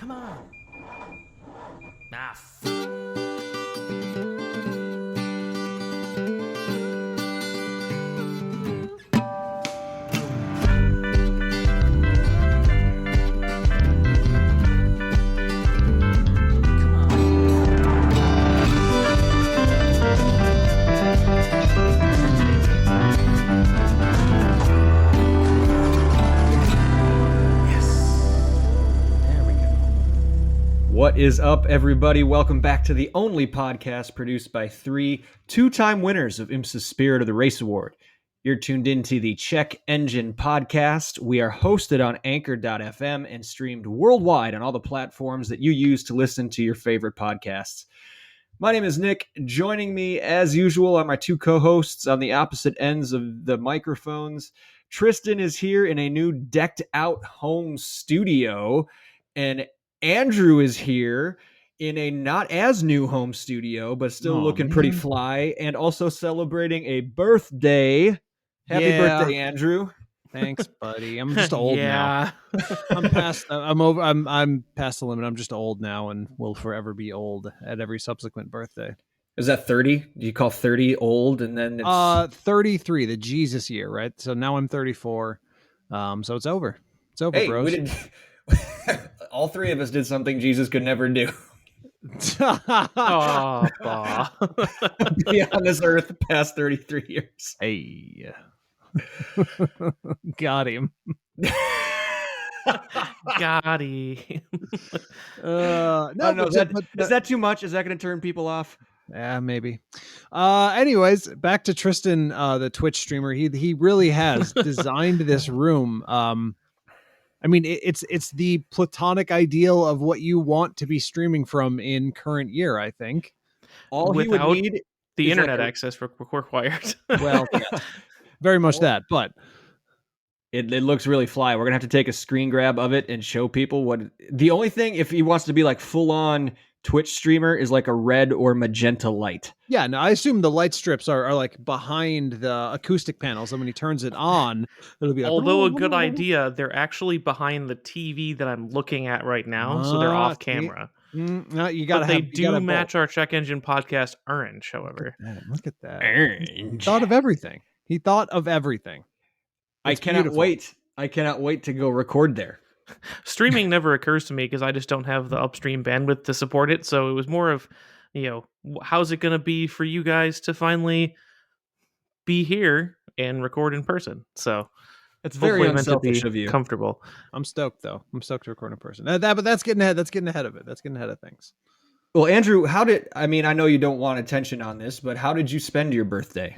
Come on. What is up, everybody? Welcome back to the only podcast produced by three two-time winners of IMSA's Spirit of the Race Award. You're tuned into the Check Engine Podcast. We are hosted on Anchor.fm and streamed worldwide on all the platforms that you use to listen to your favorite podcasts. My name is Nick. Joining me, as usual, are my two co-hosts on the opposite ends of the microphones. Tristan is here in a new decked-out home studio, and Andrew is here in a not as new home studio, but still looking pretty fly, and also celebrating a birthday. Happy birthday, Andrew. Thanks, buddy. I'm just old now. I'm past the limit. I'm just old now and will forever be old at every subsequent birthday. Is that 30? Do you call 30 old and then it's 33, the Jesus year, right? So now I'm 34. So it's over. It's over, hey, bros. We did all three of us did something Jesus could never do. Be on this earth past 33 years. Hey. Got him. Got him. Is that too much? Is that going to turn people off? Yeah, maybe. Anyways, back to Tristan, the Twitch streamer. He really has designed this room. I mean, it's the platonic ideal of what you want to be streaming from in current year, I think. All without he would need the internet access required. Well, very much that, but it looks really fly. We're gonna have to take a screen grab of it and show people what. The only thing, if he wants to be like full on Twitch streamer, is like a red or magenta light. Yeah, no, I assume the light strips are like behind the acoustic panels, and when he turns it on, it'll be like, although a good idea, they're actually behind the TV that I'm looking at right now, so they're off camera. No, you got. They do match our Check Engine Podcast orange, however. Look at that. Orange. He thought of everything. He thought of everything. I cannot wait. I cannot wait to go record there. Streaming never occurs to me because I just don't have the upstream bandwidth to support it. So it was more of, how's it going to be for you guys to finally be here and record in person? So it's very unselfish of you. Comfortable. I'm stoked though. I'm stoked to record in person. But that's getting ahead. That's getting ahead of it. That's getting ahead of things. Well, Andrew, I know you don't want attention on this, but how did you spend your birthday?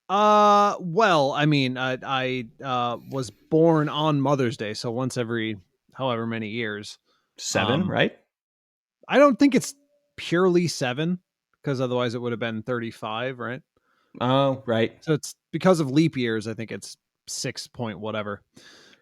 Well, I mean, I was born on Mother's Day, so once every however many years. 7, right? I don't think it's purely 7, because otherwise it would have been 35, right? Oh, right. So it's because of leap years. I think it's 6 point whatever.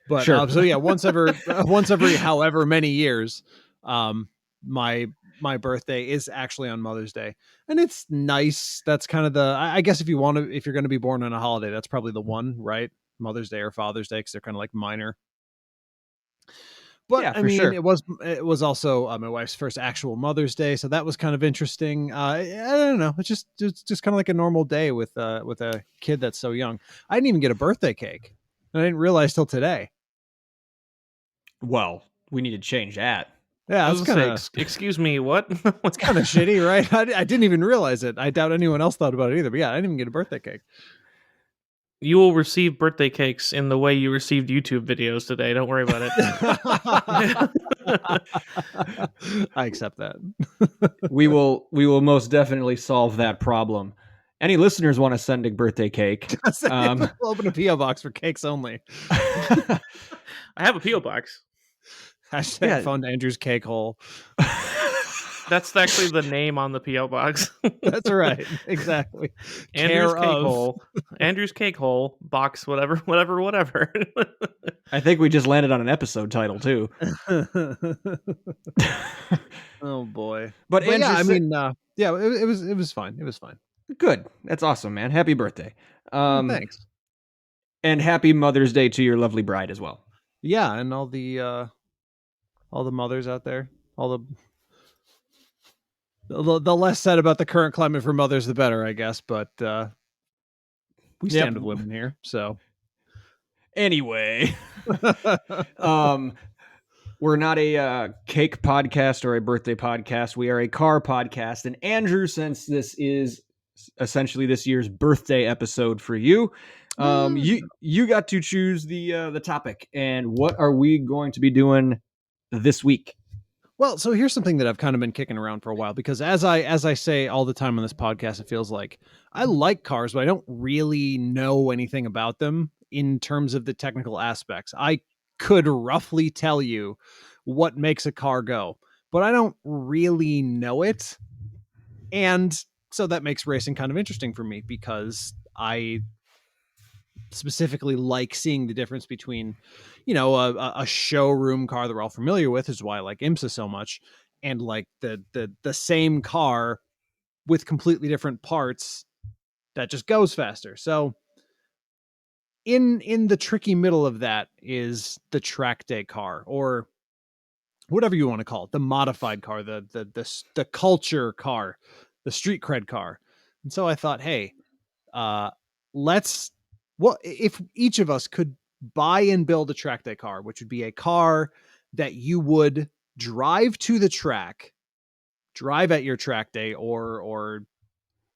But sure. So yeah, once every however many years, my birthday is actually on Mother's Day, and it's nice. That's kind of I guess if you're going to be born on a holiday, that's probably the one, right? Mother's Day or Father's Day, because they're kind of like minor. But yeah, I mean, sure. it was also my wife's first actual Mother's Day, so that was kind of interesting. I don't know. It's just kind of like a normal day with a kid that's so young. I didn't even get a birthday cake. I didn't realize till today. Well, we need to change that. Yeah, I was kind of. Excuse me, what? It's kind of shitty, right? I didn't even realize it. I doubt anyone else thought about it either. But yeah, I didn't even get a birthday cake. You will receive birthday cakes in the way you received YouTube videos today. Don't worry about it. I accept that. We will most definitely solve that problem. Any listeners want to send a birthday cake? We'll open a P.O. box for cakes only. I have a P.O. box. Hashtag fund Andrew's cake hole. That's actually the name on the P.O. box. That's right. Exactly. Andrew's cake hole. Andrew's cake hole. Box, whatever. I think we just landed on an episode title, too. Oh, boy. But yeah, I mean, it was fine. It was fine. Good. That's awesome, man. Happy birthday. Thanks. And happy Mother's Day to your lovely bride as well. Yeah, and all the all the mothers out there, all the less said about the current climate for mothers, the better, I guess. But we stand with women here, so Anyway, we're not a cake podcast or a birthday podcast. We are a car podcast. And Andrew, since this is essentially this year's birthday episode for you, you got to choose the topic. And what are we going to be doing this week? Well, so here's something that I've kind of been kicking around for a while, because as I say all the time on this podcast, it feels like I like cars, but I don't really know anything about them in terms of the technical aspects. I could roughly tell you what makes a car go, but I don't really know it. And so that makes racing kind of interesting for me, because I specifically like seeing the difference between, a showroom car that we're all familiar with, is why I like IMSA so much, and like the same car with completely different parts that just goes faster. So in the tricky middle of that is the track day car, or whatever you want to call it, the modified car, the culture car, the street cred car. And so I thought, hey, what if each of us could buy and build a track day car, which would be a car that you would drive to the track, drive at your track day or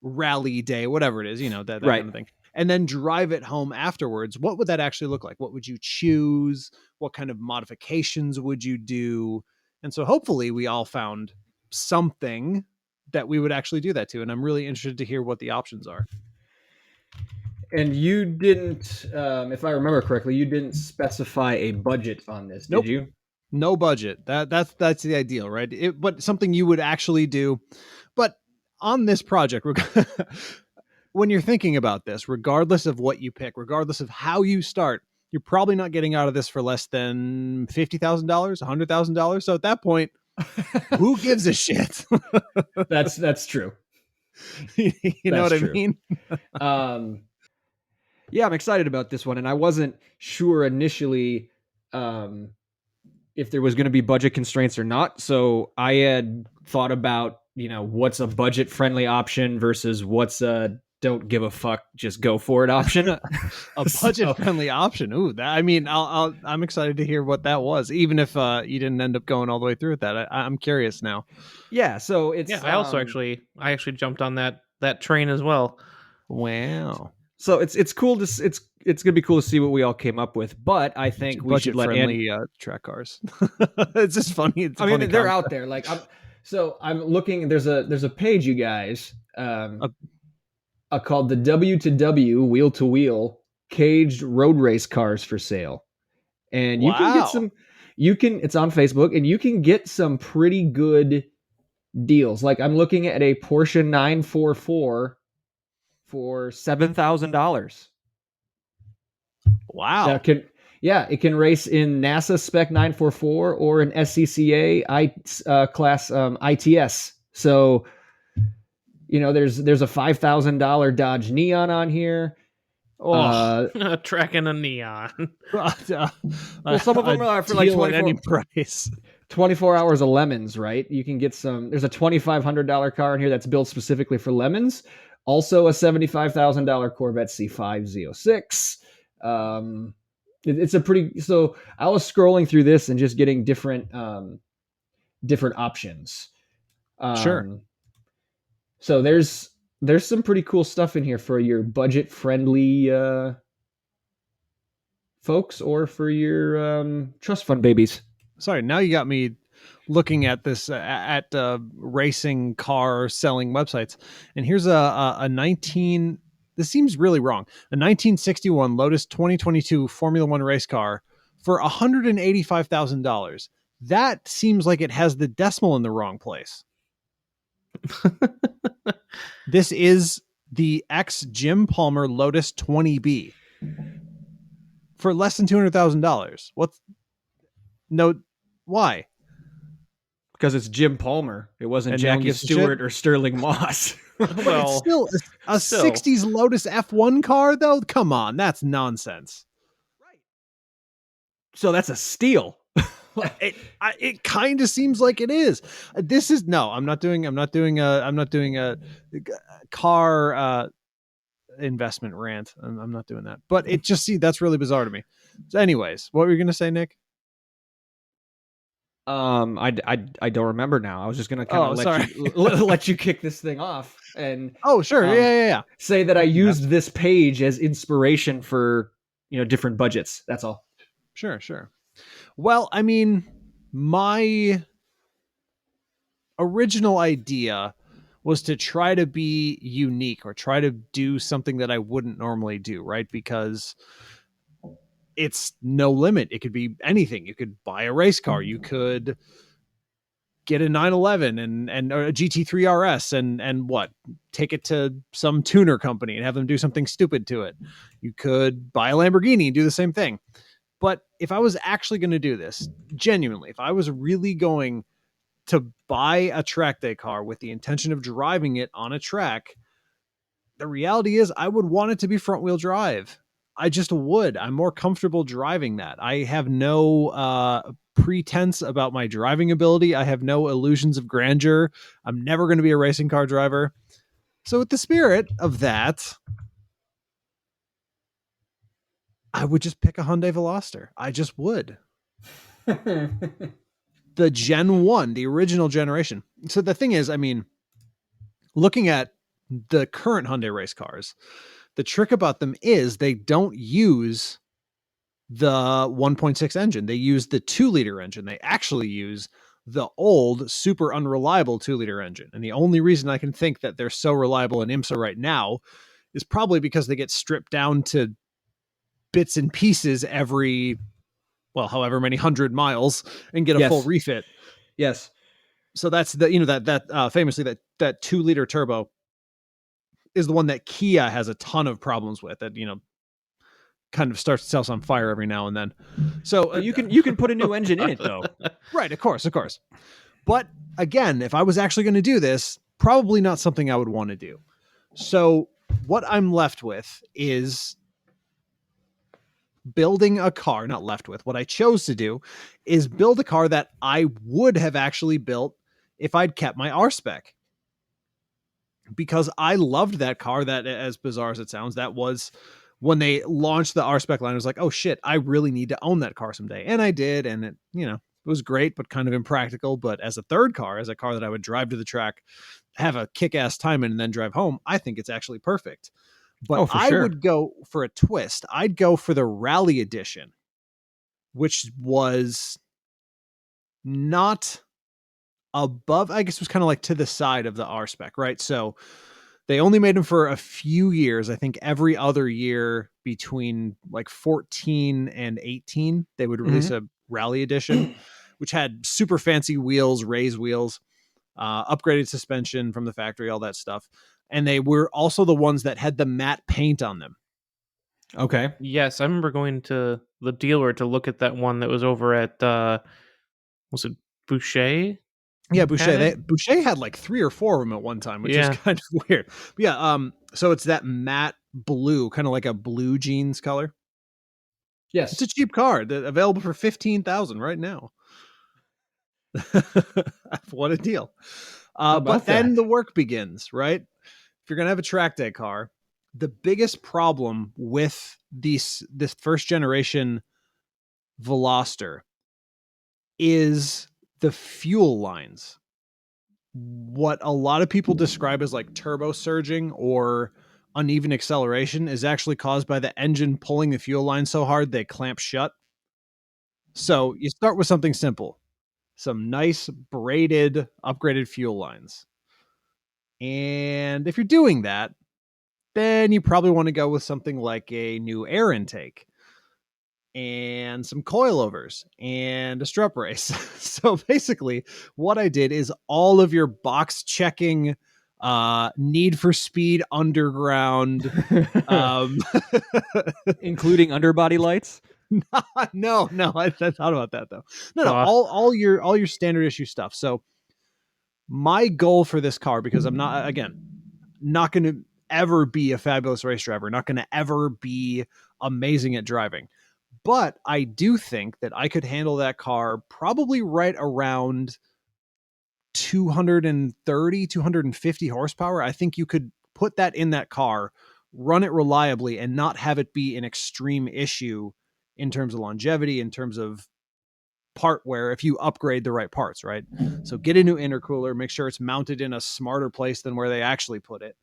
rally day, whatever it is, that Right. kind of thing, and then drive it home afterwards. What would that actually look like? What would you choose? What kind of modifications would you do? And so hopefully we all found something that we would actually do that to. And I'm really interested to hear what the options are. And you didn't, if I remember correctly, you didn't specify a budget on this, Nope. did you? No budget. That's the ideal, right? But something you would actually do. But on this project, when you're thinking about this, regardless of what you pick, regardless of how you start, you're probably not getting out of this for less than $50,000, $100,000. So at that point, who gives a shit? That's true. You know what true. I mean? Yeah, I'm excited about this one, and I wasn't sure initially if there was going to be budget constraints or not. So I had thought about, what's a budget-friendly option versus what's a don't give a fuck, just go for it option. A budget-friendly option. Ooh, I'm excited to hear what that was, even if you didn't end up going all the way through with that. I'm curious now. Yeah, so it's I also actually jumped on that train as well. Wow. So it's cool to it's gonna be cool to see what we all came up with, but I think we should let budget-friendly track cars. It's just funny. I mean, they're out there. Like, I'm looking. There's a page, you guys, called the W2W Wheel to Wheel Caged Road Race Cars for Sale, and you can get some. It's on Facebook, and you can get some pretty good deals. Like, I'm looking at a Porsche 944 for $7,000. Wow. It can race in NASA Spec 944 or an SCCA class ITS. So, there's a $5,000 Dodge Neon on here. Tracking a Neon. Well, some of them are for like 24 any price. 24 hours of lemons, right? You can get some. There's a $2,500 car in here that's built specifically for lemons. Also, a $75,000 Corvette C5 Z06. It's a pretty. So I was scrolling through this and just getting different options. Sure. So there's some pretty cool stuff in here for your budget friendly folks, or for your trust fund babies. Sorry, now you got me looking at this at racing car selling websites, and here's a 19. This seems really wrong. A 1961 Lotus 2022 Formula One race car for $185,000. That seems like it has the decimal in the wrong place. This is the ex Jim Palmer Lotus 20B for less than $200,000. Why? Because it's Jim Palmer. It wasn't And no one Jackie gives a Stewart or Sterling Moss. Well, It's still a 60s Lotus F1 car, though? Come on, that's nonsense. So that's a steal. It kind of seems like it is. This is no. I'm not doing a car investment rant. I'm not doing that. But it just that's really bizarre to me. So, anyways, what were you gonna say, Nick? I don't remember now. I was just gonna kind of sorry. let you kick this thing off and Oh, sure. Yeah. say that I used this page as inspiration for different budgets. That's all. Sure. Well, I mean, my original idea was to try to be unique or try to do something that I wouldn't normally do, right? Because it's no limit. It could be anything. You could buy a race car. You could get a 911 and or a GT3 RS and what? Take it to some tuner company and have them do something stupid to it. You could buy a Lamborghini and do the same thing. But if I was actually going to do this, genuinely, if I was really going to buy a track day car with the intention of driving it on a track, the reality is I would want it to be front wheel drive. I just would. I'm more comfortable driving that. I have no pretense about my driving ability. I have no illusions of grandeur. I'm never going to be a racing car driver. So with the spirit of that, I would just pick a Hyundai Veloster. I just would. The Gen 1, the original generation. So the thing is, I mean, looking at the current Hyundai race cars, the trick about them is they don't use the 1.6 engine. They use the 2-liter engine. They actually use the old, super unreliable 2-liter engine. And the only reason I can think that they're so reliable in IMSA right now is probably because they get stripped down to bits and pieces every, well, however many 100 miles and get a full refit. Yes. So that's the, famously that 2-liter turbo is the one that Kia has a ton of problems with, that, kind of starts itself on fire every now and then. So you can put a new engine in it though. Right. Of course. But again, if I was actually going to do this, probably not something I would want to do. So what I'm left with is building a car, not left with. What I chose to do is build a car that I would have actually built if I'd kept my R spec. Because I loved that car. That, as bizarre as it sounds, that was when they launched the R spec line. I was like, oh shit, I really need to own that car someday. And I did. And it, it was great, but kind of impractical. But as a third car, as a car that I would drive to the track, have a kick-ass time in, and then drive home, I think it's actually perfect. But I would go for a twist. I'd go for the Rally Edition, which was not above, I guess it was kind of like to the side of the R spec, right? So they only made them for a few years. I think every other year between like 14 and 18, they would release a Rally Edition, which had super fancy wheels, raised wheels, upgraded suspension from the factory, all that stuff. And they were also the ones that had the matte paint on them. Okay. Yes, I remember going to the dealer to look at that one that was over at, was it Boucher? Yeah, Boucher. Boucher had like 3 or 4 of them at one time, which is kind of weird. But yeah, so it's that matte blue, kind of like a blue jeans color. Yes, it's a cheap car, available for $15,000 right now. What a deal! But then the work begins, right? If you're gonna have a track day car, the biggest problem with this first generation Veloster is the fuel lines. What a lot of people describe as like turbo surging or uneven acceleration is actually caused by the engine pulling the fuel line so hard they clamp shut. So you start with something simple, some nice braided, upgraded fuel lines. And if you're doing that, then you probably want to go with something like a new air intake and some coilovers and a strut brace. So basically what I did is all of your box checking, Need for Speed Underground, including underbody lights. No, I thought about that though. No, all your standard issue stuff. So my goal for this car, because I'm not going to ever be a fabulous race driver, not going to ever be amazing at driving, But I do think that I could handle that car probably right around 230, 250 horsepower. I think you could put that in that car, run it reliably, and not have it be an extreme issue in terms of longevity, in terms of part wear, if you upgrade the right parts, right? So get a new intercooler, make sure it's mounted in a smarter place than where they actually put it.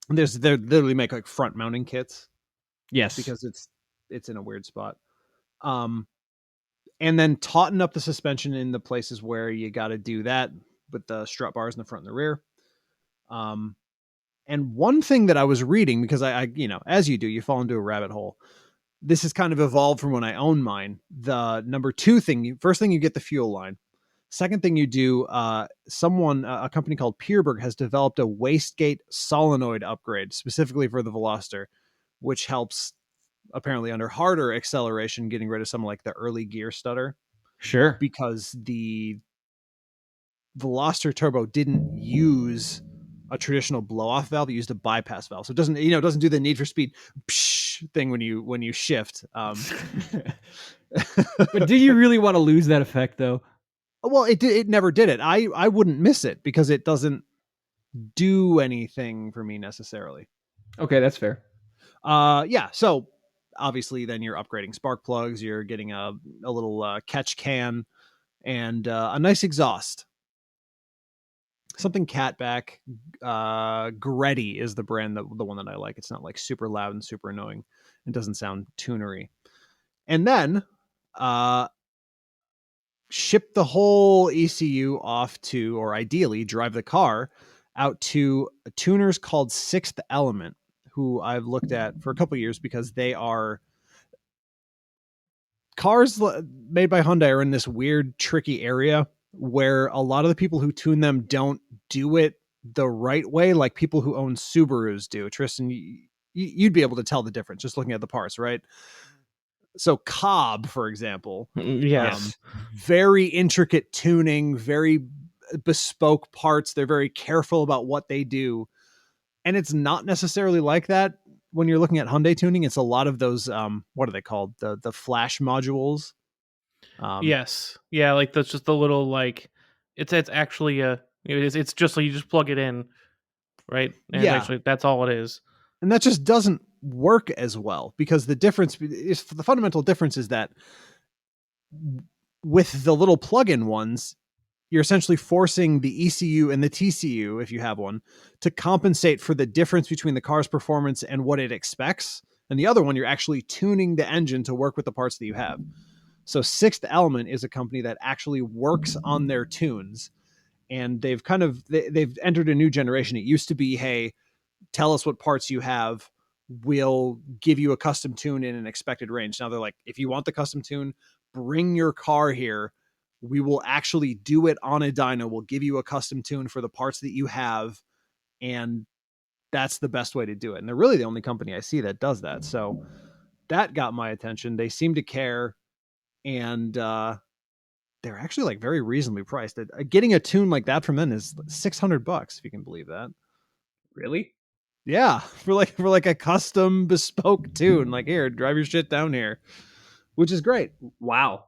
They literally make like front mounting kits. Yes. Because it's in a weird spot. And then tauten up the suspension in the places where you got to do that with the strut bars in the front and the rear. And one thing that I was reading, because I as you do, you fall into a rabbit hole. This has kind of evolved from when I owned mine. The number two thing, first thing you get the fuel line. Second thing you do, a company called Pierberg has developed a wastegate solenoid upgrade specifically for the Veloster, which helps apparently under harder acceleration, getting rid of some like the early gear stutter. Sure. Because the Veloster Turbo didn't use a traditional blow off valve; it used a bypass valve, so it doesn't do the Need for Speed thing when you shift. But do you really want to lose that effect though? Well, it never did it. I wouldn't miss it because it doesn't do anything for me necessarily. Okay, that's fair. Yeah. So obviously, then you're upgrading spark plugs. You're getting a little catch can and a nice exhaust. Something catback. Gretty is the brand, the one that I like. It's not like super loud and super annoying. It doesn't sound tunery. And then ship the whole ECU off to, or ideally drive the car out to tuners called Sixth Element, who I've looked at for a couple of years because they are cars made by Hyundai are in this weird, tricky area where a lot of the people who tune them don't do it the right way, like people who own Subarus do. Tristan, you'd be able to tell the difference just looking at the parts, right? So Cobb, for example, Yes. Very intricate tuning, very bespoke parts. They're very careful about what they do. And it's not necessarily like that when you're looking at Hyundai tuning. It's a lot of those, what are they called? The flash modules. Yes. Yeah, like that's just the little like it's actually it's just like you just plug it in, right? And Yeah. actually that's all it is. And that just doesn't work as well because the fundamental difference is that with the little plug-in ones, you're essentially forcing the ECU and the TCU, if you have one, to compensate for the difference between the car's performance and what it expects. And the other one, you're actually tuning the engine to work with the parts that you have. So Sixth Element is a company that actually works on their tunes. And they've they've entered a new generation. It used to be, hey, tell us what parts you have. We'll give you a custom tune in an expected range. Now they're like, if you want the custom tune, bring your car here. We will actually do it on a dyno. We'll give you a custom tune for the parts that you have. And that's the best way to do it. And they're really the only company I see that does that. So that got my attention. They seem to care. And they're actually like very reasonably priced. Getting a tune like that from them is $600, if you can believe that. Really? Yeah, for like a custom bespoke tune. Like, here, drive your shit down here, which is great. Wow.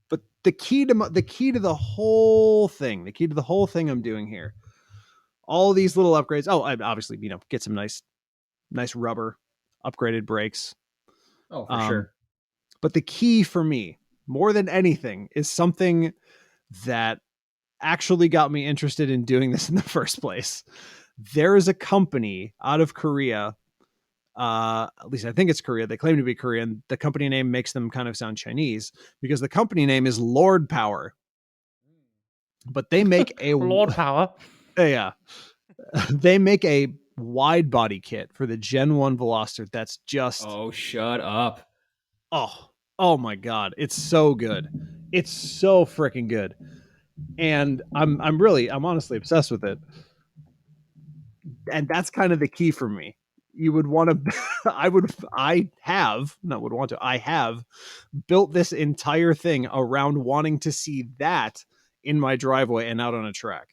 But the key to the whole thing I'm doing here, all these little upgrades. Oh, I obviously get some nice rubber, upgraded brakes. Oh, for sure. But the key for me, more than anything, is something that actually got me interested in doing this in the first place. There is a company out of Korea, at least I think it's Korea. They claim to be Korean. The company name makes them kind of sound Chinese because the company name is Lord Power. But they make a Lord Power. Yeah. They make a wide body kit for the Gen 1 Veloster that's just Oh, shut up. Oh my god, it's so good. It's so freaking good. And I'm honestly obsessed with it. And that's kind of the key for me. You would want to I have built this entire thing around wanting to see that in my driveway and out on a track.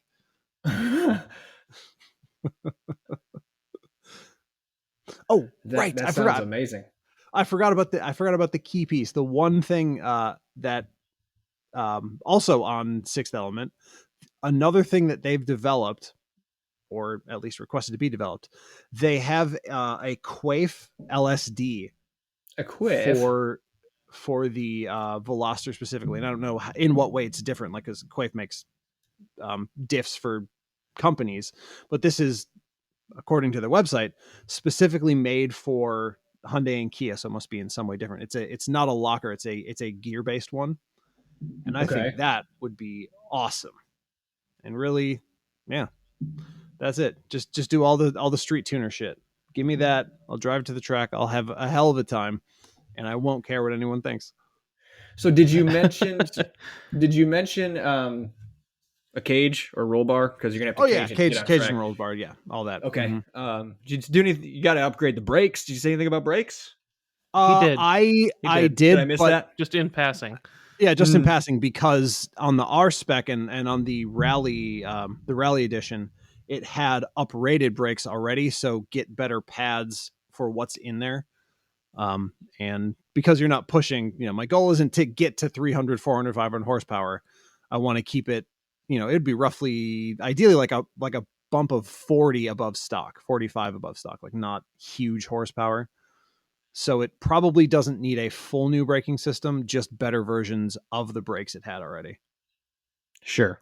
Oh, that right. I sounds forgot. amazing. I forgot about the key piece. The one thing that also on Sixth Element, another thing that they've developed, or at least requested to be developed, they have a Quaif LSD A quiff. for the Veloster specifically. And I don't know in what way it's different, like because Quaif makes diffs for companies, but this is, according to their website, specifically made for Hyundai and Kia, so it must be in some way different. It's not a locker, it's a gear based one, and I Okay. think that would be awesome. And really, yeah, that's it. Just do all the street tuner shit. Give me that. I'll drive to the track. I'll have a hell of a time, and I won't care what anyone thinks. So did you mention a cage or roll bar? Because you're gonna have to Oh yeah, cage it to get on cage track. and roll bar, yeah, all that. Okay. Mhm. Did you do anything? You got to upgrade the brakes. Did you say anything about brakes? He did. I Did did, I miss but that? Just in passing. yeah, just in passing, because on the R spec and on the rally edition, it had uprated brakes already, so get better pads for what's in there. And because you're not pushing, my goal isn't to get to 300, 400, 500 horsepower. I want to keep it, it'd be roughly, ideally like a bump of 40 above stock, 45 above stock, like not huge horsepower. So it probably doesn't need a full new braking system, just better versions of the brakes it had already. Sure.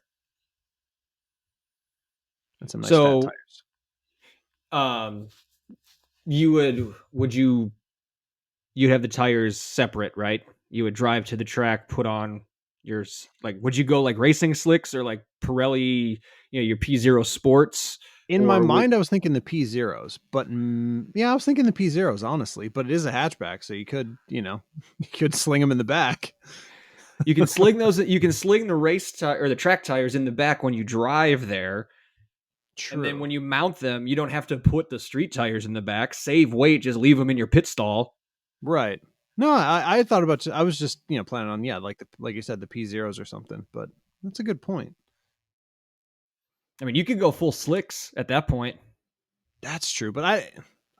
And some nice fat tires. You'd have the tires separate, right? You would drive to the track, put on yours. Like, would you go like racing slicks or like Pirelli, your P0 Sports? In my mind, I was thinking the P0s, but yeah, I was thinking the P0s, honestly, but it is a hatchback. So you could, you could sling them in the back. You can sling those. You can sling the race tire or the track tires in the back when you drive there. True. And then when you mount them, you don't have to put the street tires in the back. Save weight. Just leave them in your pit stall. Right. No, I thought about. I was just planning on like you said, the P0s or something. But that's a good point. I mean, you could go full slicks at that point. That's true, but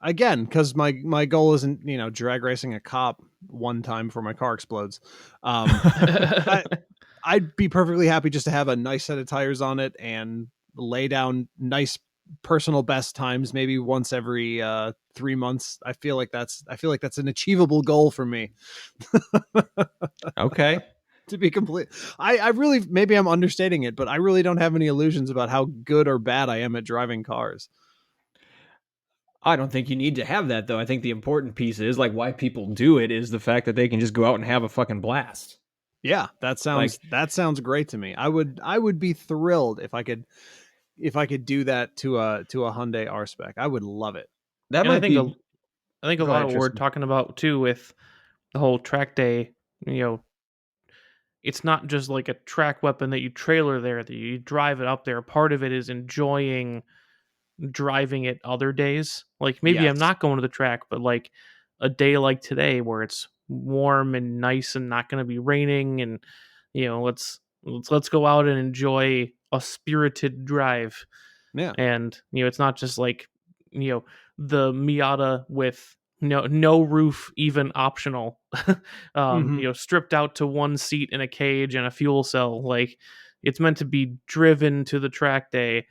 because my goal isn't drag racing a cop one time before my car explodes. I'd be perfectly happy just to have a nice set of tires on it and lay down nice personal best times, maybe once every 3 months. I feel like that's an achievable goal for me. Okay. To be complete, I really, maybe I'm understating it, but I really don't have any illusions about how good or bad I am at driving cars. I don't think you need to have that, though. I think the important piece is like why people do it is the fact that they can just go out and have a fucking blast. Yeah, that sounds great to me. I would be thrilled if I could do that to a Hyundai R spec. I would love it. That might be. I think a lot of what we're talking about too with the whole track day, it's not just like a track weapon that you trailer there, that you drive it up there. Part of it is enjoying driving it other days. Like maybe I'm not going to the track, but like a day like today where it's warm and nice and not going to be raining, and let's go out and enjoy a spirited drive. Yeah. And it's not just like the Miata with no roof, even optional, stripped out to one seat in a cage and a fuel cell. Like it's meant to be driven to the track day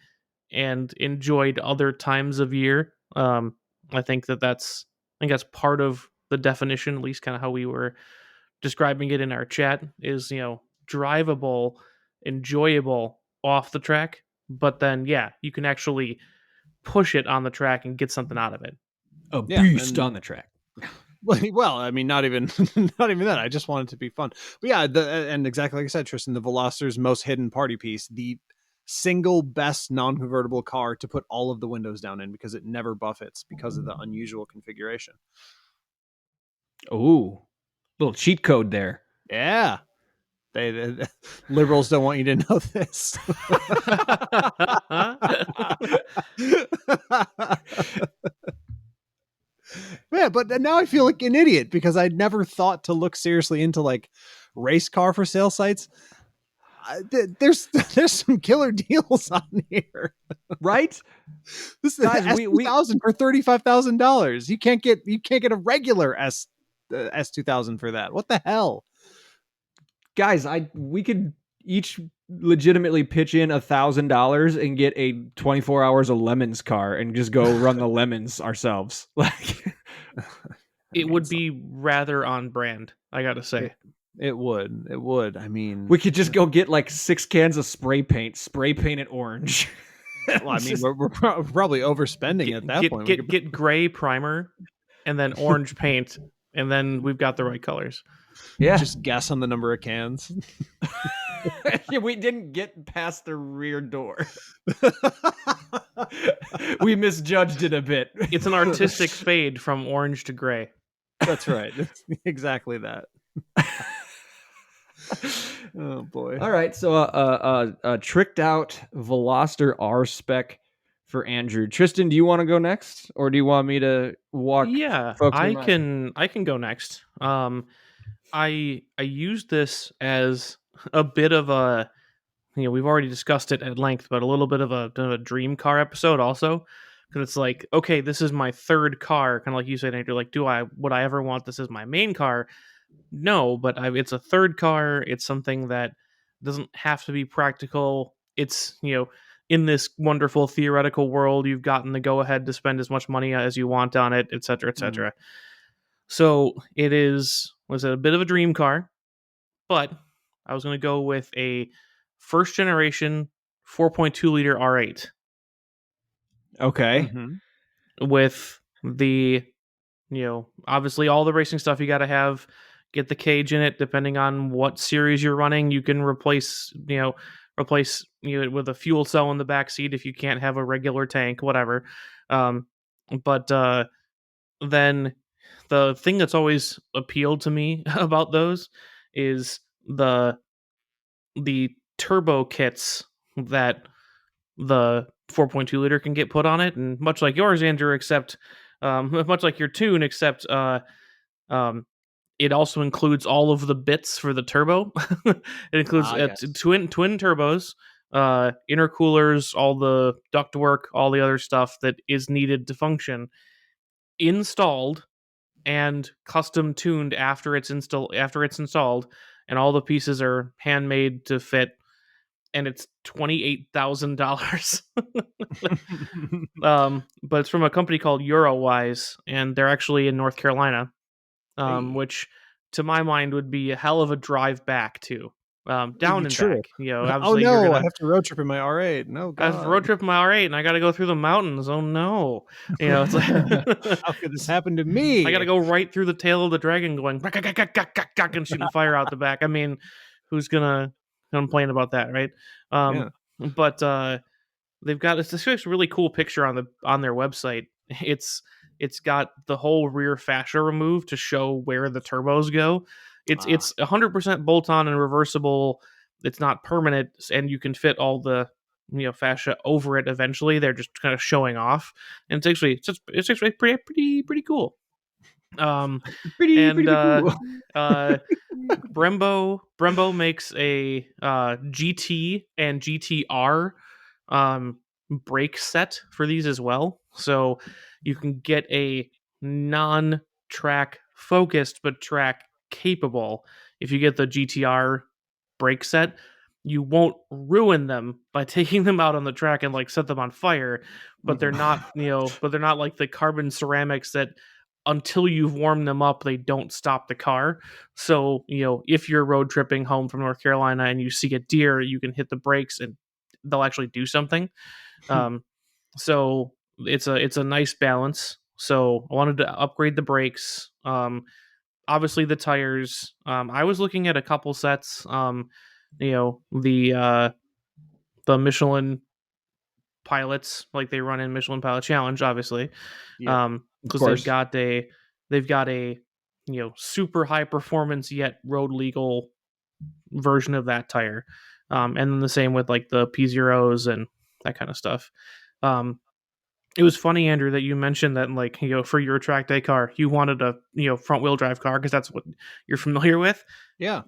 and enjoyed other times of year. I think that's part of the definition, at least kind of how we were describing it in our chat, is drivable, enjoyable off the track, but then you can actually push it on the track and get something out of it. A beast on the track. Well, I mean, not even that. I just want it to be fun. But yeah, and exactly like I said, Tristan, the Veloster's most hidden party piece, the single best non-convertible car to put all of the windows down in, because it never buffets because of the unusual configuration. Ooh, little cheat code there. Yeah. They liberals don't want you to know this. Yeah, but now I feel like an idiot because I'd never thought to look seriously into like race car for sale sites. There's some killer deals on here, right? This is S2000 for $35,000. You can't get a regular S2000 for that. What the hell? Guys, we could each legitimately pitch in $1,000 and get a 24 hours of lemons car and just go run the lemons ourselves. Like, It would be rather on brand, I gotta say. It would. I mean, we could just go get like 6 cans of spray paint it orange. well, I mean, we're probably overspending at that point. Get gray primer and then orange paint, and then we've got the right colors. Yeah. Just guess on the number of cans. We didn't get past the rear door. We misjudged it a bit. It's an artistic fade from orange to gray. That's right. Exactly that. Oh boy. All right, so a tricked out Veloster R spec for Andrew. Tristan, do you want to go next, or do you want me to walk? Yeah, folks I can go next. I used this as a bit of a, we've already discussed it at length, but a little bit of a dream car episode also, because it's like, okay, this is my third car, kind of like you said, Andrew. Like, would I ever want this as my main car? No, but it's a third car. It's something that doesn't have to be practical. It's, in this wonderful theoretical world, you've gotten the go ahead to spend as much money as you want on it, etc., etc. So it was a bit of a dream car, but I was going to go with a first generation 4.2 liter R8. Okay. With the, obviously all the racing stuff you got to have. Get the cage in it. Depending on what series you're running, you can replace it with a fuel cell in the back seat if you can't have a regular tank, whatever. But then the thing that's always appealed to me about those is the turbo kits that the 4.2 liter can get put on it, and much like yours, Andrew, except much like your tune, except it also includes all of the bits for the turbo. It includes twin turbos, intercoolers, all the ductwork, all the other stuff that is needed to function, installed and custom tuned after it's installed, and all the pieces are handmade to fit, and it's $28,000. But it's from a company called Eurowise, and they're actually in North Carolina. Which to my mind would be a hell of a drive back to down and true. back. Oh no, I have to road trip in my R8. No, God. I have to road trip in my R8, and I got to go through the mountains. Oh no, it's like how could this happen to me? I got to go right through the tail of the dragon, going and shooting fire out the back. I mean, who's gonna complain about that, right? But they've got this really cool picture on their website. It's got the whole rear fascia removed to show where the turbos go. It's 100% bolt-on and reversible. It's not permanent, and you can fit all the fascia over it eventually. They're just kind of showing off, and it's actually pretty cool. Pretty cool. Brembo makes a GT and GTR brake set for these as well, so you can get a non-track focused but track capable. If you get the GTR brake set, you won't ruin them by taking them out on the track and like set them on fire, but they're not like the carbon ceramics that until you've warmed them up, they don't stop the car. So, if you're road tripping home from North Carolina and you see a deer, you can hit the brakes and they'll actually do something. So it's a nice balance. So I wanted to upgrade the brakes. Obviously the tires. I was looking at a couple sets. The Michelin pilots, like they run in Michelin Pilot Challenge, obviously. Because they've got a super high performance yet road legal version of that tire. And then the same with like the P0s and that kind of stuff. It was funny, Andrew, that you mentioned that like, for your track day car, you wanted a, front wheel drive car because that's what you're familiar with. Yeah.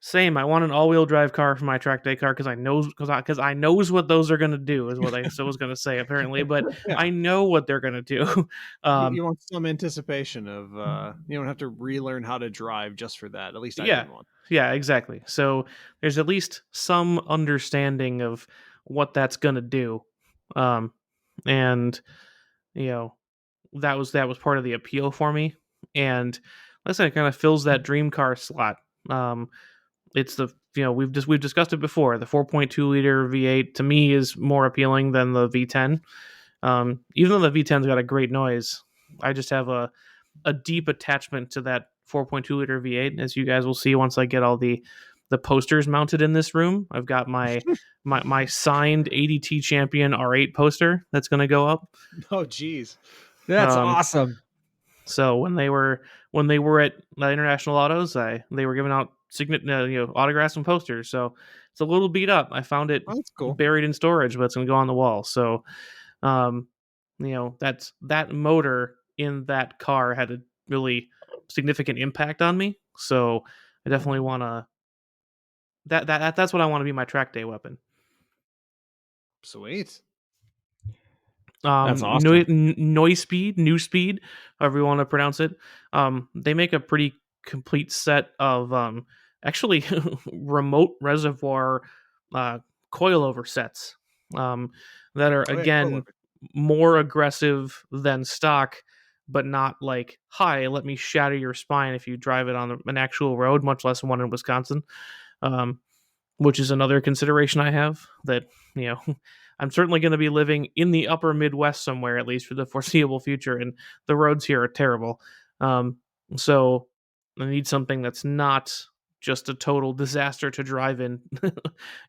Same. I want an all-wheel drive car for my track day car because I knows what those are gonna do is what I so was gonna say apparently, but Yeah. I know what they're gonna do. You want some anticipation of you don't have to relearn how to drive just for that. At least I Yeah, didn't want. yeah, exactly. So there's at least some understanding of what that's gonna do, um, and you know that was part of the appeal for me, and like I said, it kind of fills that dream car slot. Um, it's the we've discussed it before. The 4.2 liter V8 to me is more appealing than the V10. Even though the V10's got a great noise, I just have a deep attachment to that 4.2 liter V8, as you guys will see once I get all the posters mounted in this room. I've got my signed ADT Champion R8 poster that's going to go up. Oh, geez. That's Um, awesome. so when they were at International Autos, they were giving out autographs and posters. So it's a little beat up. I found it Oh, that's cool. buried in storage, but it's going to go on the wall. So um, that's that motor in that car had a really significant impact on me. So I definitely want to that's what I want to be my track day weapon. Sweet. That's awesome. Noise speed, new speed, however you want to pronounce it. They make a pretty complete set of actually remote reservoir uh, coilover sets that are Oh yeah, again coilover. more aggressive than stock, but not like, hi, let me shatter your spine if you drive it on an actual road, much less one in Wisconsin. Um, which is another consideration I have that, you know, I'm certainly going to be living in the upper Midwest somewhere, at least for the foreseeable future, and the roads here are terrible. Um, so I need something that's not just a total disaster to drive in.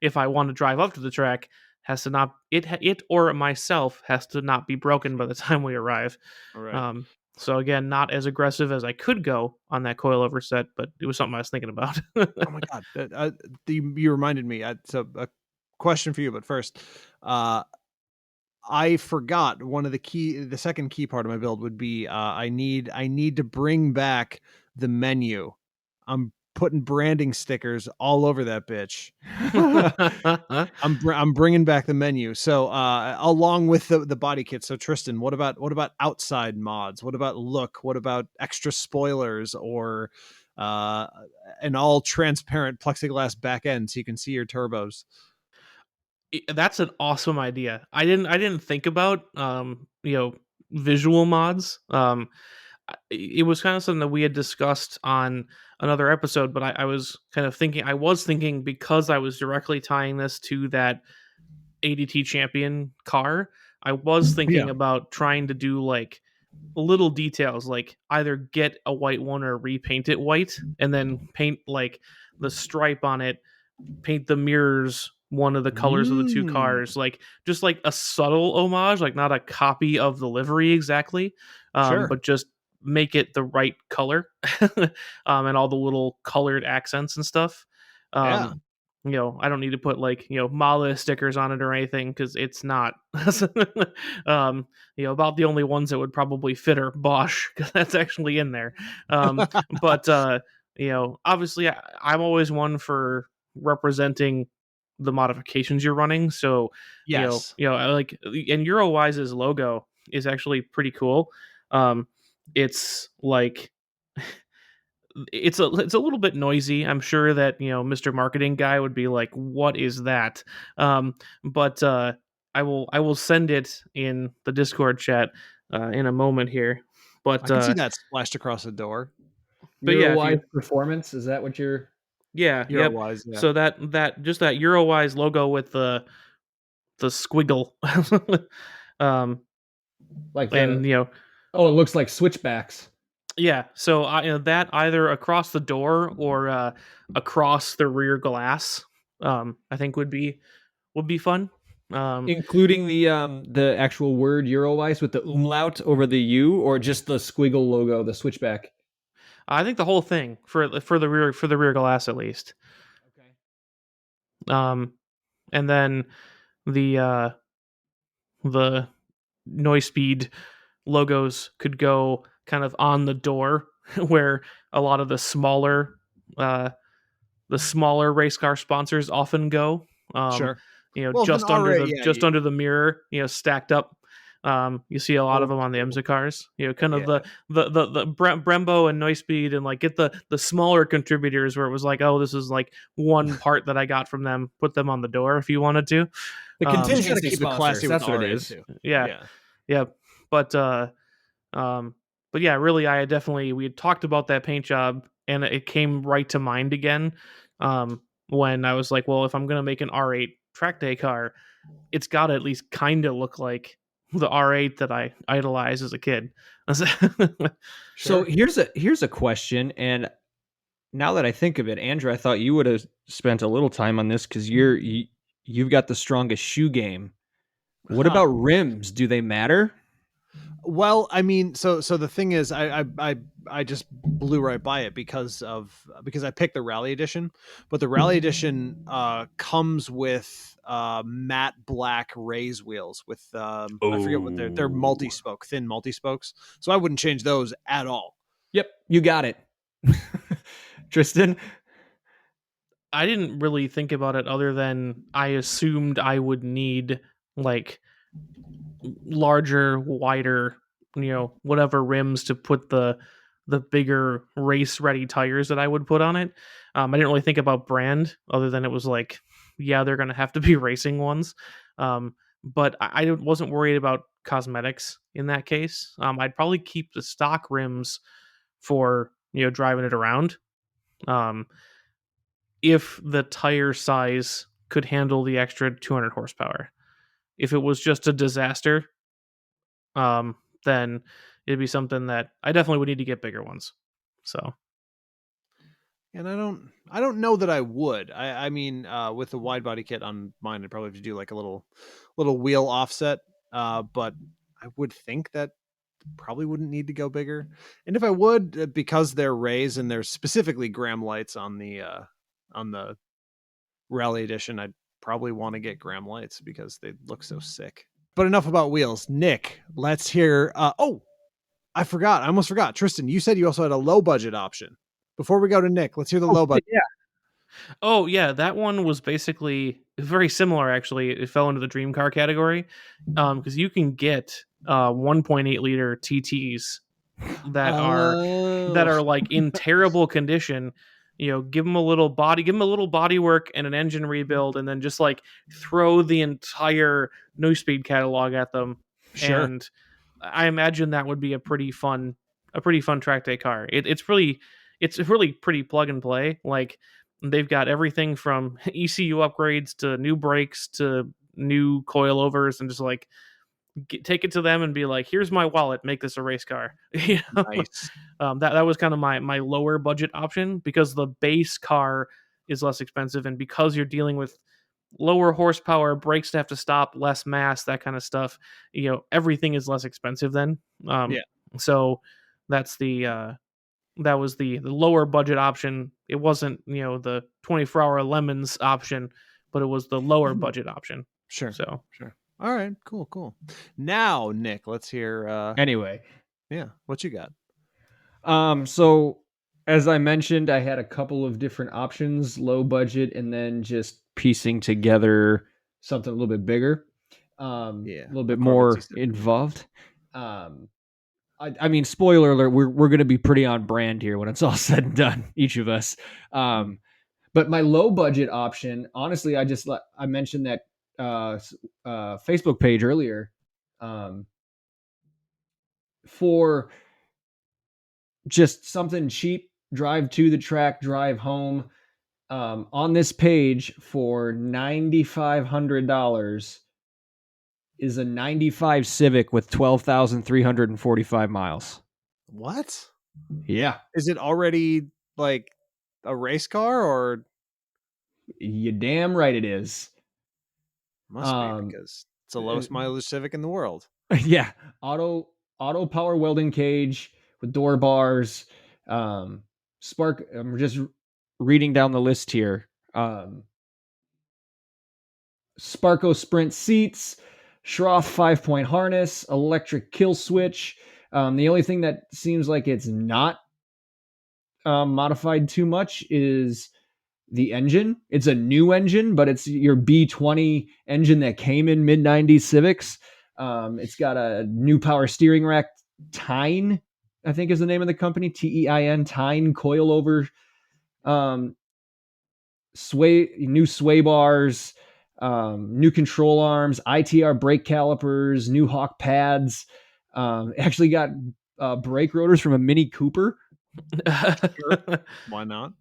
If I want to drive up to the track, has to not it or myself has to not be broken by the time we arrive. All right. Um, so again, not as aggressive as I could go on that coilover set, but it was something I was thinking about. Oh my god, you reminded me. So a question for you, but first, uh, I forgot one of the second key part of my build would be I need to bring back the menu. I'm putting branding stickers all over that bitch. I'm bringing back the menu. So along with the body kit. So Tristan, what about outside mods? What about look? What about extra spoilers or uh an all transparent plexiglass back end so you can see your turbos? That's an awesome idea. I didn't think about visual mods. It was kind of something that we had discussed on another episode, but I was kind of thinking because I was directly tying this to that ADT champion car. I was thinking Yeah, about trying to do like little details, like either get a white one or repaint it white, and then paint like the stripe on it, paint the mirrors one of the colors of the two mm, cars, like just like a subtle homage, like not a copy of the livery exactly, sure. but just make it the right color, and all the little colored accents and stuff. Yeah. um I don't need to put like Mala stickers on it or anything because it's not um about the only ones that would probably fit are Bosch because that's actually in there. But obviously I'm always one for representing the modifications you're running. So, Yes. I like, and Eurowise's logo is actually pretty cool. It's like it's a little bit noisy. I'm sure that Mr. Marketing guy would be like, "What is that?" But I will send it in the Discord chat in a moment here. I But can see that splashed across the door. yeah, if Eurowise you performance, is that what you're yeah, Hero yep. wise, yeah. So that just that Eurowise logo with the squiggle, um, like and the oh, it looks like switchbacks. yeah. So that either across the door or across the rear glass, I think would be fun. Um, Including the actual word Eurowise with the umlaut over the U, or just the squiggle logo, the switchback. I think the whole thing for the rear glass at least. Okay. Um, and then the noise speed logos could go kind of on the door where a lot of the smaller uh the smaller race car sponsors often go. Sure. Well, if an Just R8, under the mirror, stacked up. You see a lot of old them on the school. IMSA cars. Kind of Yeah. the Brembo and Neuspeed, and like get the smaller contributors where it was like, oh, this is like one part that I got from them. Put them on the door if you wanted to. The You just gotta contingency keep it sponsors. classy with That's the what it R8 is. too. Yeah, yeah, but um, but yeah, really, we had talked about that paint job, and it came right to mind again. When I was like, well, if I'm gonna make an R8 track day car, it's got to at least kind of look like the R8 that I idolized as a kid. So Sure. here's a question, and now that I think of it, Andrew, I thought you would have spent a little time on this because you've got the strongest shoe game. What Huh. about rims? Do they matter? Well, I mean, so the thing is, I just blew right by it because I picked the Rally Edition, but the Rally Edition comes with matte black raise wheels with I forget what they're multi-spoke, thin multi-spokes. So I wouldn't change those at all. Yep, you got it. Tristan? I didn't really think about it other than I assumed I would need like larger, wider, whatever rims to put the bigger race ready tires that I would put on it. I didn't really think about brand other than it was like, yeah, they're gonna have to be racing ones. But I wasn't worried about cosmetics in that case. I'd probably keep the stock rims for driving it around. If the tire size could handle the extra 200 horsepower. If it was just a disaster, then it'd be something that I definitely would need to get bigger ones. So, And I don't know that I would. I mean, with the wide body kit on mine, I'd probably have to do like a little wheel offset. But I would think that probably wouldn't need to go bigger. And if I would, because they're rays and there's specifically Graham lights on the Rally Edition, I'd probably want to get Graham lights because they look so sick. But enough about wheels. Nick, let's hear. Oh, I forgot. I almost forgot. Tristan, you said you also had a low budget option. Before we go to Nick, let's hear the low budget. Yeah. Oh yeah, that one was basically very similar. Actually, it fell into the dream car category because you can get 1.8 liter TTs that are like in terrible condition. Give them a little body work and an engine rebuild, and then just like throw the entire No Speed catalog at them. Sure. And I imagine that would be a pretty fun track day car. It's really pretty plug and play. Like they've got everything from ECU upgrades to new brakes to new coilovers, and just like take it to them and be like, here's my wallet, make this a race car. Nice. That was kind of my lower budget option because the base car is less expensive, and because you're dealing with lower horsepower, brakes to have to stop, less mass, that kind of stuff, everything is less expensive then. Yeah. So that's that was the lower budget option. It wasn't the 24-hour lemons option, but it was the lower budget option. Sure. So Sure. All right. Cool. Now, Nick, let's hear. Anyway, Yeah, what you got? so as I mentioned, I had a couple of different options, low budget, and then just piecing together something a little bit bigger, a little bit more involved. I mean, spoiler alert, we're going to be pretty on brand here when it's all said and done, each of us. But my low budget option, honestly, I mentioned that Facebook page earlier, for just something cheap, drive to the track, drive home. On this page for $9,500 is a 95 Civic with 12,345 miles. What? Yeah. Is it already like a race car or? You damn right it is. Must be because it's the lowest mileage Civic in the world. Yeah. Auto power welding cage with door bars. Spark. I'm just reading down the list here. Sparco Sprint seats, Schroff 5-point harness, electric kill switch. The only thing that seems like it's not modified too much is the engine. It's a new engine, but it's your B20 engine that came in mid 90s Civics. It's got a new power steering rack, Tyne, I think is the name of the company, Tein, Tyne coilover, new sway bars, new control arms, ITR brake calipers, new Hawk pads. Actually got brake rotors from a Mini Cooper. Sure. Why not?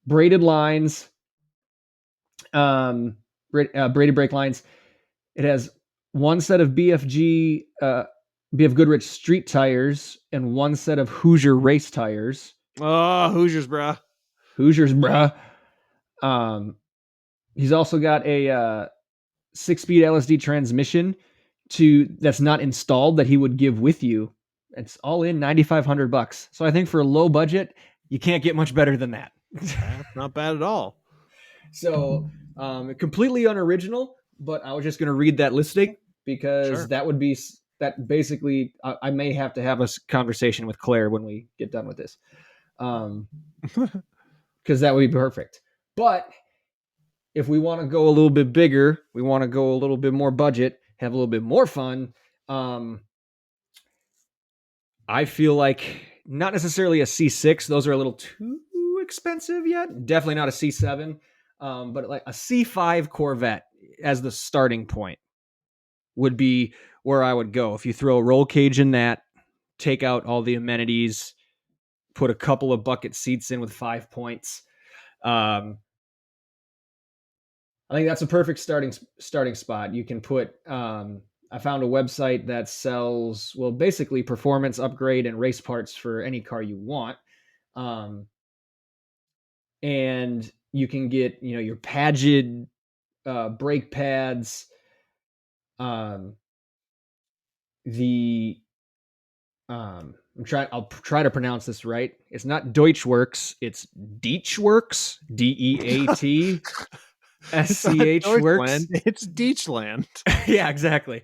Braided lines, braided brake lines. It has one set of BF Goodrich street tires and one set of Hoosier race tires. Oh, Hoosiers, bruh. Hoosiers, bruh. He's also got a 6-speed LSD transmission that's not installed that he would give with you. It's all in $9,500. So I think for a low budget, you can't get much better than that. That's not bad at all. So completely unoriginal, but I was just going to read that listing because that would be that basically I may have to have a conversation with Claire when we get done with this. Because that would be perfect. But if we want to go a little bit bigger, we want to go a little bit more budget, have a little bit more fun. I feel like not necessarily a C6. Those are a little too expensive yet. Definitely not a C7. But like a C5 Corvette as the starting point would be where I would go. If you throw a roll cage in that, take out all the amenities, put a couple of bucket seats in with 5 points. I think that's a perfect starting spot. You can put, I found a website that sells, well, basically performance upgrade and race parts for any car you want. And you can get, your Paget brake pads, I'll try to pronounce this right. It's not Deutschworks, it's Dietschworks, DEAT. SCH works. It's Deechland. Yeah, exactly.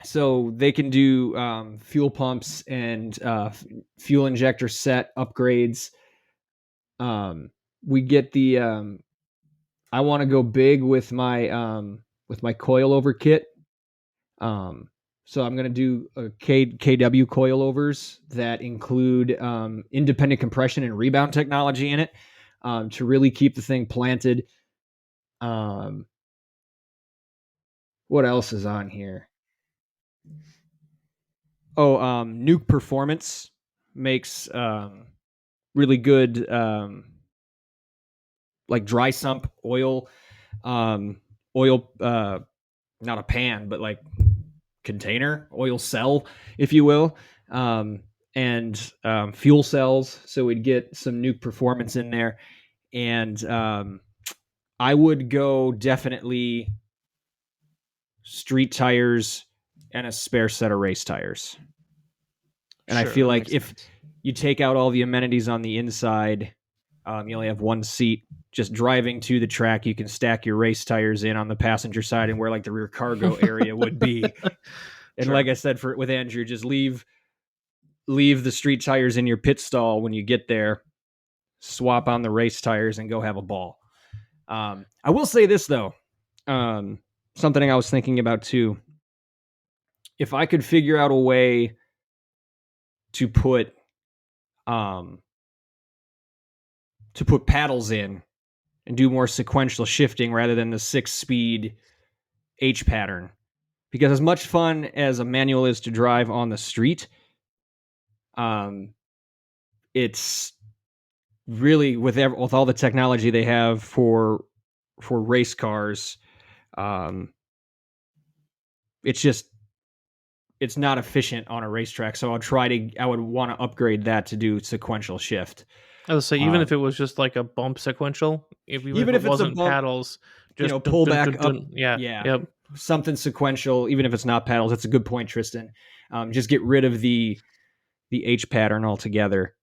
So they can do fuel pumps and fuel injector set upgrades. We get the I want to go big with my coilover kit. So I'm going to do KW coilovers that include independent compression and rebound technology in it. To really keep the thing planted. What else is on here? Nuke Performance makes really good like dry sump oil, not a pan, but like container, oil cell, if you will, and fuel cells. So we'd get some Nuke Performance in there. And I would go definitely street tires and a spare set of race tires. And sure, I feel like if you take out all the amenities on the inside, you only have one seat. Just driving to the track, you can stack your race tires in on the passenger side and where like the rear cargo area would be. And like I said, with Andrew, just leave the street tires in your pit stall when you get there. Swap on the race tires and go have a ball. I will say this though, something I was thinking about too. If I could figure out a way to put paddles in and do more sequential shifting rather than the 6-speed H pattern, because as much fun as a manual is to drive on the street, it's really with all the technology they have for race cars, it's not efficient on a racetrack. So I would want to upgrade that to do sequential shift. I would say even if it was just like a bump sequential, even if it wasn't bump, paddles, just pull back up, yep. Something sequential, even if it's not paddles. That's a good point, Tristan. Just get rid of the H pattern altogether.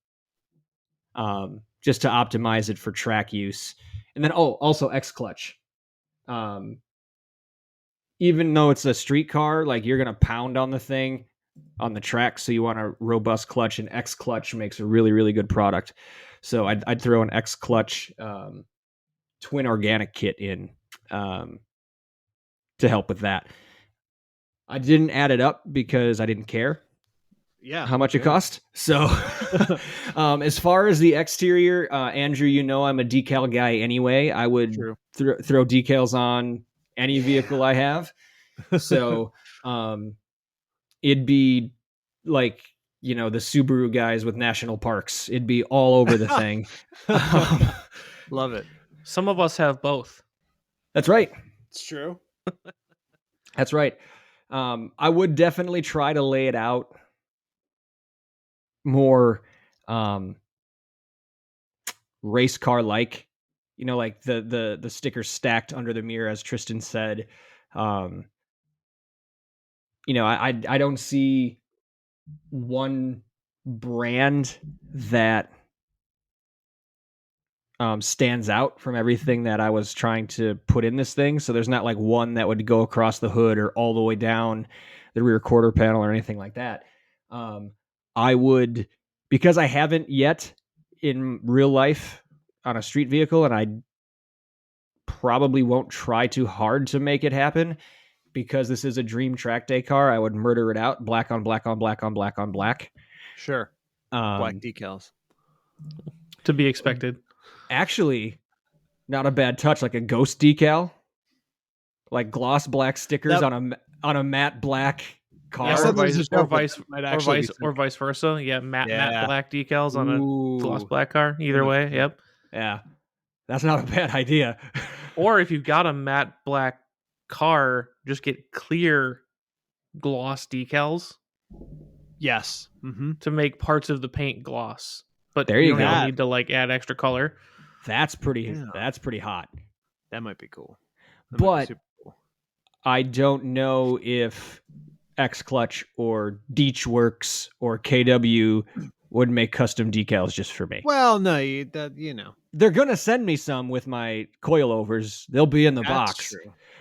Just to optimize it for track use. And then, also X clutch. Even though it's a street car, like you're going to pound on the thing, on the track. So you want a robust clutch, and X Clutch makes a really, really good product. So I'd throw an X Clutch twin organic kit in to help with that. I didn't add it up because I didn't care how much it cost. So as far as the exterior, Andrew, I'm a decal guy anyway. I would throw decals on any vehicle I have. So it'd be like, the Subaru guys with national parks. It'd be all over the thing. Love it. Some of us have both. That's right. It's true. That's right. I would definitely try to lay it out more race car like, like the stickers stacked under the mirror, as Tristan said. I don't see one brand that stands out from everything that I was trying to put in this thing. So there's not like one that would go across the hood or all the way down the rear quarter panel or anything like that. I would, because I haven't yet in real life on a street vehicle, and I probably won't try too hard to make it happen, because this is a dream track day car, I would murder it out, black on black on black on black on black. Sure. Black decals. To be expected. Actually, not a bad touch, like a ghost decal, like gloss black stickers on a matte black car, or vice versa. Yeah, matte black decals on a gloss black car. Either way, yep. Yeah, that's not a bad idea. Or if you've got a matte black car, just get clear gloss decals. Yes, to make parts of the paint gloss. But there you don't need to like add extra color. That's pretty. Yeah. That's pretty hot. That might be cool. But cool. I don't know if X Clutch or Deechworks or KW would make custom decals just for me. Well, no, they're gonna send me some with my coilovers. They'll be in the box,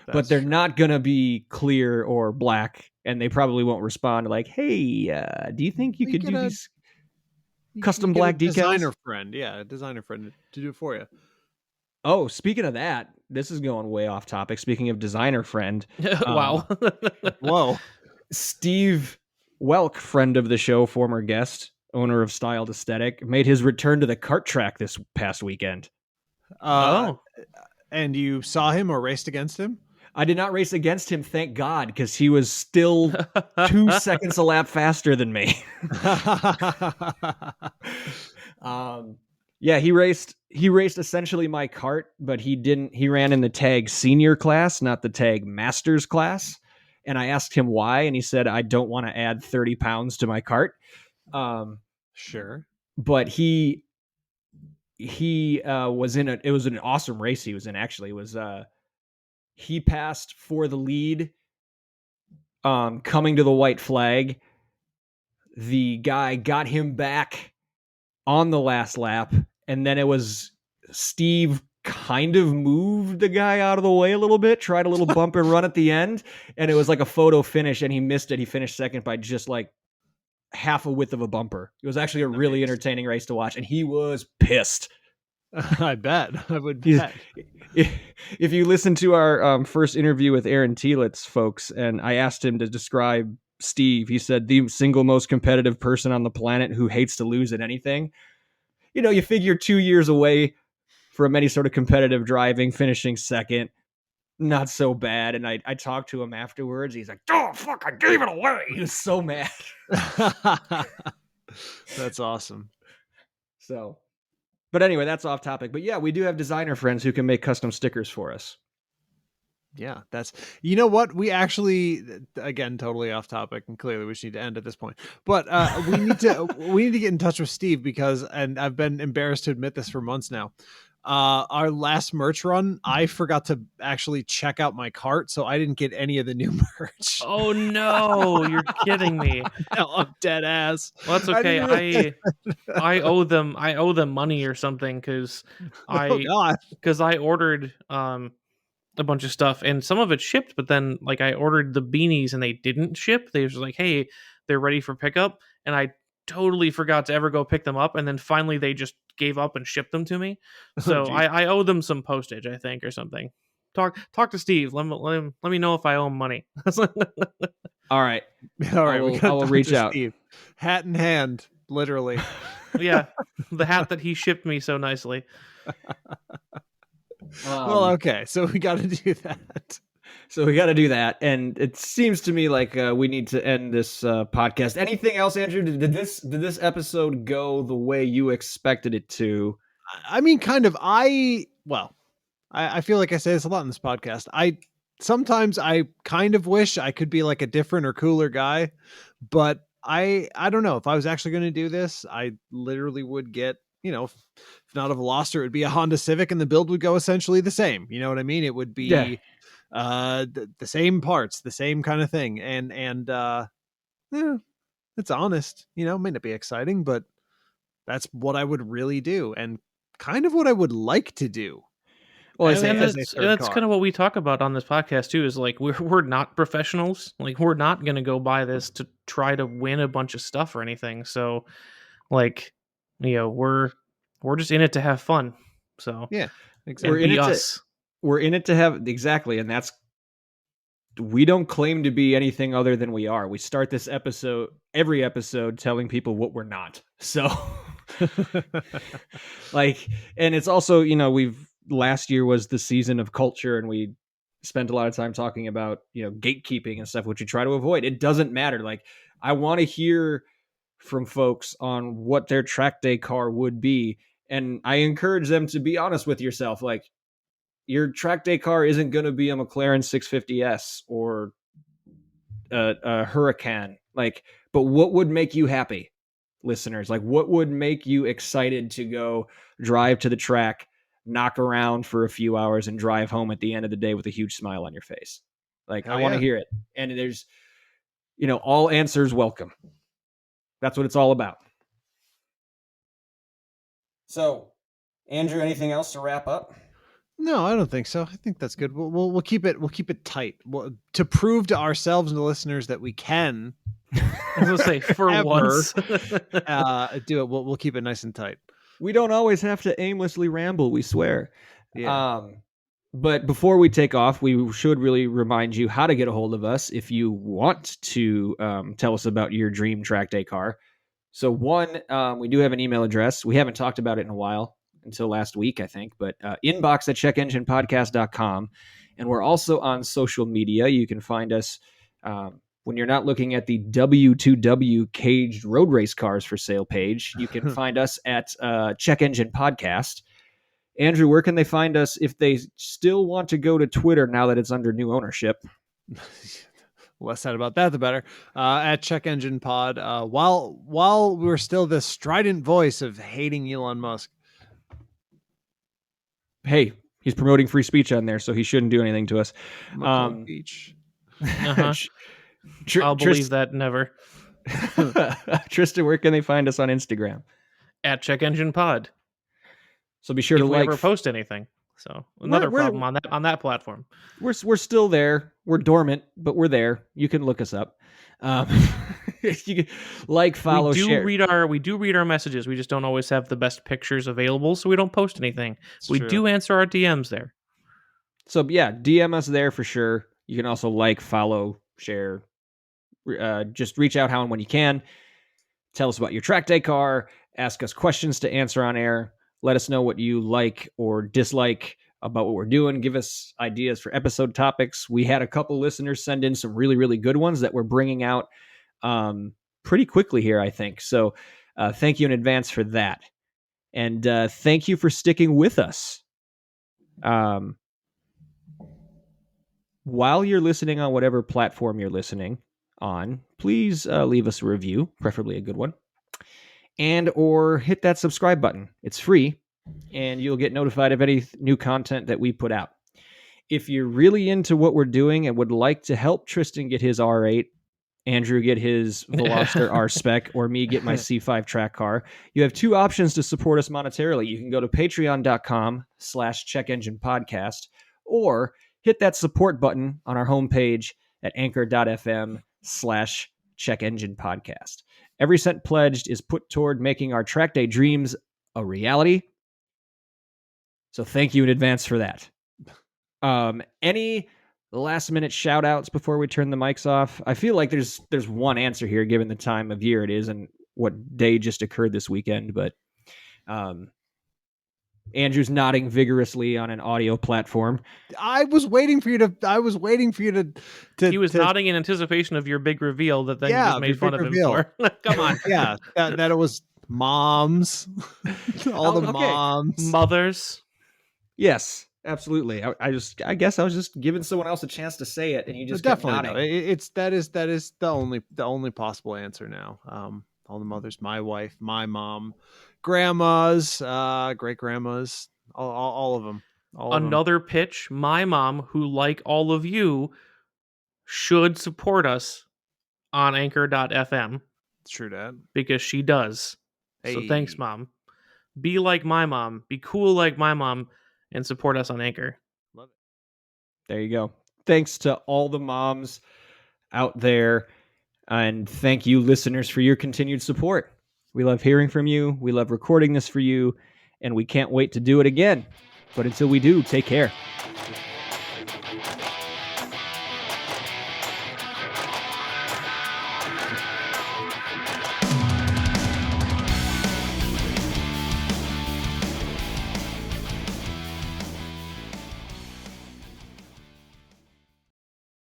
but they're not gonna be clear or black, and they probably won't respond like, "Hey, do you think you could do these custom black decals?" Designer friend, a designer friend to do it for you. Oh, speaking of that, this is going way off topic. Speaking of designer friend, wow, whoa, Steve Welk, friend of the show, former guest, owner of Styled Aesthetic, made his return to the kart track this past weekend. And you saw him or raced against him? I did not race against him, thank God, because he was still 2 seconds a lap faster than me. Yeah, he raced essentially my kart, but he ran in the tag senior class, not the tag masters class. And I asked him why, and he said, I don't want to add 30 pounds to my kart. Sure. But he was it was an awesome race he was in, actually. It was he passed for the lead coming to the white flag. The guy got him back on the last lap, and then it was Steve kind of moved the guy out of the way a little bit, tried a little bump and run at the end, and it was like a photo finish, and he missed it. He finished second by just like half a width of a bumper. It was actually a really entertaining race to watch, and he was pissed. I bet. I would bet. If you listen to our first interview with Aaron Thielitz, folks, and I asked him to describe Steve, he said the single most competitive person on the planet who hates to lose at anything. You figure 2 years away from any sort of competitive driving, finishing second, not so bad. And I talked to him afterwards. He's like, "Oh, fuck, I gave it away." He was so mad. That's awesome. So, but anyway, that's off topic. But yeah, we do have designer friends who can make custom stickers for us. Yeah, that's, what, we actually, again, totally off topic, and clearly we should need to end at this point, but we need to get in touch with Steve, because, and I've been embarrassed to admit this for months now, our last merch run, I forgot to actually check out my cart, so I didn't get any of the new merch. Oh no, you're kidding me. No, I'm dead ass. Well, that's okay. I owe them money or something, because I ordered a bunch of stuff, and some of it shipped, but then like I ordered the beanies and they didn't ship. They was like, "Hey, they're ready for pickup, and I totally forgot to ever go pick them up, and then finally they just gave up and shipped them to me. Oh, So geez. I owe them some postage, I think, or something. Talk to Steve. Let me know if I owe him money. All right. All right, I will reach out. Steve. Hat in hand, literally. Yeah, the hat that he shipped me so nicely. Well, okay, so we got to do that. So we got to do that, and it seems to me like we need to end this podcast. Anything else, Andrew? Did this episode go the way you expected it to? I mean, kind of. I feel like I say this a lot in this podcast. Sometimes I kind of wish I could be like a different or cooler guy, but I don't know. If I was actually going to do this, I literally would get, if not a Veloster, it would be a Honda Civic, and the build would go essentially the same. You know what I mean? It would be the same parts, the same kind of thing, and yeah, it's honest. May not be exciting, but that's what I would really do, and kind of what I would like to do. Well, And that's kind of what we talk about on this podcast too. Is like we're not professionals. Like we're not going to go buy this to try to win a bunch of stuff or anything. So, like, we're just in it to have fun. So yeah, exactly. We're in it to have exactly, and we don't claim to be anything other than we are. We start every episode telling people what we're not. So, and it's also, last year was the season of culture, and we spent a lot of time talking about, gatekeeping and stuff, which we try to avoid. It doesn't matter. Like, I want to hear from folks on what their track day car would be. And I encourage them to be honest with yourself. Like, your track day car isn't going to be a McLaren 650S or a Huracan. Like, but what would make you happy, listeners? Like, what would make you excited to go drive to the track, knock around for a few hours, and drive home at the end of the day with a huge smile on your face? Like, I want to hear it. And there's, all answers welcome. That's what it's all about. So, Andrew, anything else to wrap up? No, I don't think so. I think that's good. We'll keep it tight. To prove to ourselves and the listeners that we can. I was gonna say for once, do it. We'll keep it nice and tight. We don't always have to aimlessly ramble, we swear. Yeah. But before we take off, we should really remind you how to get a hold of us if you want to tell us about your dream track day car. So one, we do have an email address. We haven't talked about it in a while, until last week, I think, but inbox@checkenginepodcast.com. And we're also on social media. You can find us when you're not looking at the W2W caged road race cars for sale page. You can find us at Check Engine Podcast. Andrew, where can they find us if they still want to go to Twitter now that it's under new ownership? Less said about that, the better. At Check Engine Pod. While we're still the strident voice of hating Elon Musk. Hey, he's promoting free speech on there, so he shouldn't do anything to us. Beach. Uh-huh. I'll believe that never. Tristan, where can they find us on Instagram? At Check Engine Pod. So be sure if to we like. ever post anything. So another problem on that platform. We're still there. We're dormant, but we're there. You can look us up. You can like, follow, share. We do read our messages. We just don't always have the best pictures available, so we don't post anything. We true. do answer our DMs there. So yeah, DM us there for sure. You can also like, follow, share. Just reach out how and when you can. Tell us about your track day car. Ask us questions to answer on air. Let us know what you like or dislike about what we're doing. Give us ideas for episode topics. We had a couple listeners send in some really, really good ones that we're bringing out pretty quickly here, I think. So thank you in advance for that. And thank you for sticking with us. While you're listening on whatever platform you're listening on, please leave us a review, preferably a good one. And or hit that subscribe button. It's free, and you'll get notified of any new content that we put out. If you're really into what we're doing and would like to help Tristan get his R8, Andrew get his Veloster R-Spec, or me get my C5 track car, you have two options to support us monetarily. You can go to patreon.com/checkenginepodcast, or hit that support button on our homepage at anchor.fm/checkenginepodcast. Check Engine Podcast. Every cent pledged is put toward making our track day dreams a reality. So thank you in advance for that. Any last minute shout outs before we turn the mics off? I feel like there's one answer here given the time of year it is and what day just occurred this weekend, but Andrew's nodding vigorously on an audio platform. I was waiting for you to He was nodding in anticipation of your big reveal that then you just made fun of him reveal. for. Come on. Yeah, that it was moms. All the moms. Mothers. Yes, absolutely. I guess I was just giving someone else a chance to say it, and you just kept definitely nodding. That is the only possible answer now. All the mothers, my wife, my mom, grandmas, great grandmas, all of them. Another pitch. My mom, who like all of you, should support us on anchor.fm. True that. Because she does. Hey. So thanks, Mom. Be like my mom. Be cool like my mom. And support us on Anchor. Love it. There you go. Thanks to all the moms out there. And thank you, listeners, for your continued support. We love hearing from you. We love recording this for you. And we can't wait to do it again. But until we do, take care.